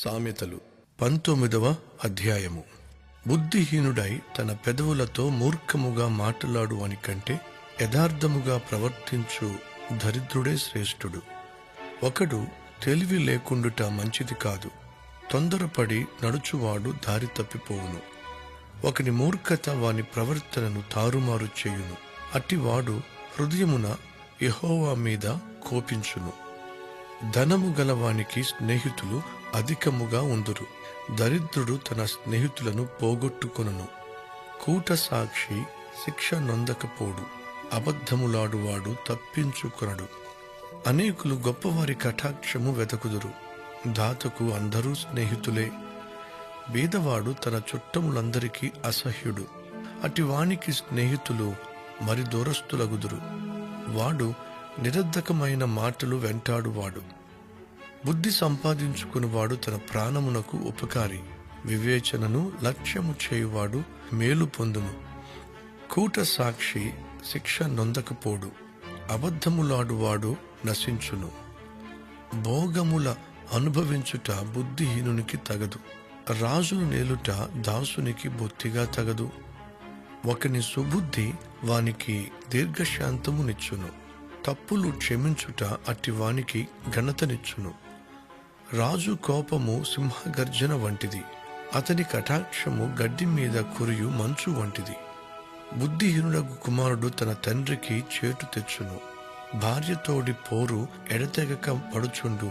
సామెతలు 19వ అధ్యాయము. బుద్ధిహీనుడై తన పెదవులతో మూర్ఖముగా మాట్లాడు అని కంటే యథార్థముగా ప్రవర్తించు దరిద్రుడే శ్రేష్ఠుడు. ఒకడు తెలివి లేకుండుట మంచిది కాదు, తొందరపడి నడుచువాడు దారి తప్పిపోవును. ఒకని మూర్ఖత వాని ప్రవర్తనను తారుమారు చేయును. అట్టివాడు హృదయమున యెహోవా మీద కోపించును. ధనము గలవానికి స్నేహితులు అధికముగా ఉందురు, దరిద్రుడు తన స్నేహితులను పోగొట్టుకొనును. కూట సాక్షి శిక్ష నొందకపోడు, అబద్ధములాడువాడు తప్పించుకొనడు. అనేకులు గొప్పవారి కటాక్షము వెతకుదురు, దాతకు అందరూ స్నేహితులే. బీదవాడు తన చుట్టములందరికీ అసహ్యుడు, అటివానికి స్నేహితులు మరి దూరస్తులగుదురు. వాడు నిరర్ధకమైన మాటలు వెంటాడువాడు. బుద్ధి సంపాదించుకునివాడు తన ప్రాణమునకు ఉపకారి, వివేచనను లక్ష్యము చేయువాడు మేలు పొందును. కూట సాక్షి శిక్ష నొందకపోడు, అబద్ధములాడువాడు నశించును. భోగముల అనుభవించుట బుద్ధిహీనునికి తగదు, రాజును నేలుట దాసునికి బొత్తిగా తగదు. ఒకని సుబుద్ధి వానికి దీర్ఘశాంతమునిచ్చును, తప్పులు క్షమించుట అట్టివానికి ఘనతనిచ్చును. రాజు కోపము సింహగర్జన వంటిది, అతని కటాక్షము గడ్డి మీద కురియు మంచు వంటిది. బుద్ధిహీనుడగు కుమారుడు తన తండ్రికి చేటు తెచ్చును, భార్యతోడి పోరు ఎడతెగక పడుచుండు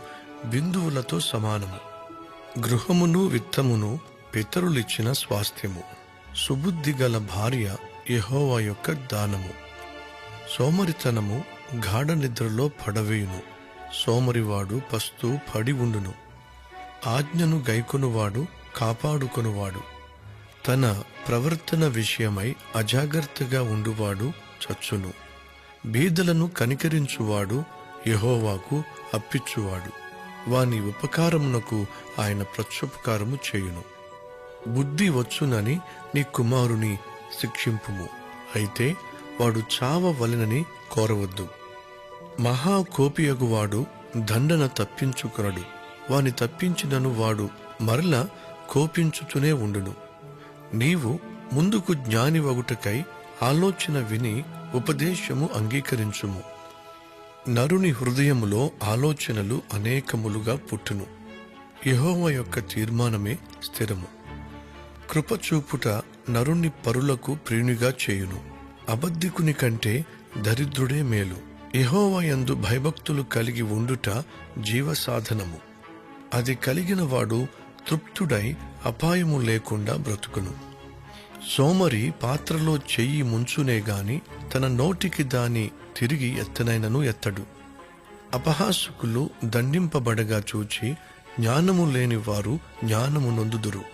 బిందువులతో సమానము. గృహమును విత్తమును పితరులిచ్చిన స్వాస్థ్యము, సుబుద్ధి గల భార్య యెహోవా యొక్క దానము. సోమరితనము గాఢ నిద్రలో పడవేయును, సోమరివాడు పస్తు పడి ఉండును. ఆజ్ఞను గైకొనువాడు కాపాడుకొనువాడు, తన ప్రవర్తన విషయమై అజాగ్రత్తగా ఉండువాడు చచ్చును. బీదలను కనికరించువాడు యెహోవాకు అప్పిచ్చువాడు, వాని ఉపకారమునకు ఆయన ప్రత్యుపకారము చేయును. బుద్ధి వచ్చునని నీ కుమారుని శిక్షింపుము, అయితే వాడు చావవలెనని కోరవద్దు. మహాకోపియగువాడు దండన తప్పించుకొనడు, వాని తప్పించినను వాడు మరల కోపించుతూనే ఉండును. నీవు ముందుకు జ్ఞానివగుటకై ఆలోచన విని ఉపదేశము అంగీకరించుము. నరుని హృదయములో ఆలోచనలు అనేకములుగా పుట్టును, యెహోవా యొక్క తీర్మానమే స్థిరము. కృపచూపుట నరుని పరులకు ప్రియునిగా చేయును, అబద్ధికుని కంటే దరిద్రుడే మేలు. యెహోవా యందు భయభక్తులు కలిగి ఉండుట జీవసాధనము, అది కలిగిన వాడు తృప్తుడై అపాయము లేకుండా బ్రతుకును. సోమరి పాత్రలో చెయ్యి ముంచునే గాని తన నోటికి దాని తిరిగి ఎత్తనైనను ఎత్తడు. అపహాసకులు దండింపబడగా చూచి జ్ఞానము లేని వారు జ్ఞానము నొందుదురు.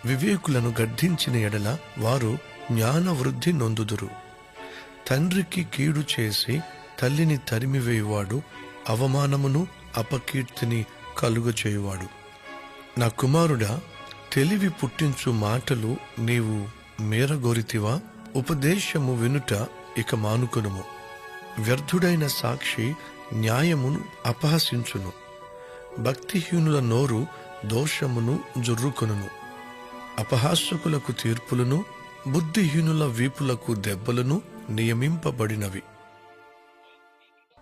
వివేకులను గద్దించిన ఎడల వారు జ్ఞాన వృద్ధి నొందుదురు. తండ్రికి కీడు చేసి తల్లిని తరిమివేయువాడు అవమానమును అపకీర్తిని కలుగచేయువాడు. నా కుమారుడా, తెలివి పుట్టించు మాటలు నీవు మేరగోరితివా? ఉపదేశము వినుట ఇక మానుకొనుము. వ్యర్థుడైన సాక్షి న్యాయమును అపహసించును, భక్తిహీనుల నోరు దోషమును జుర్రుకొనును. అపహాసకులకు తీర్పులను, బుద్ధిహీనుల వీపులకు దెబ్బలను నియమింపబడినవి.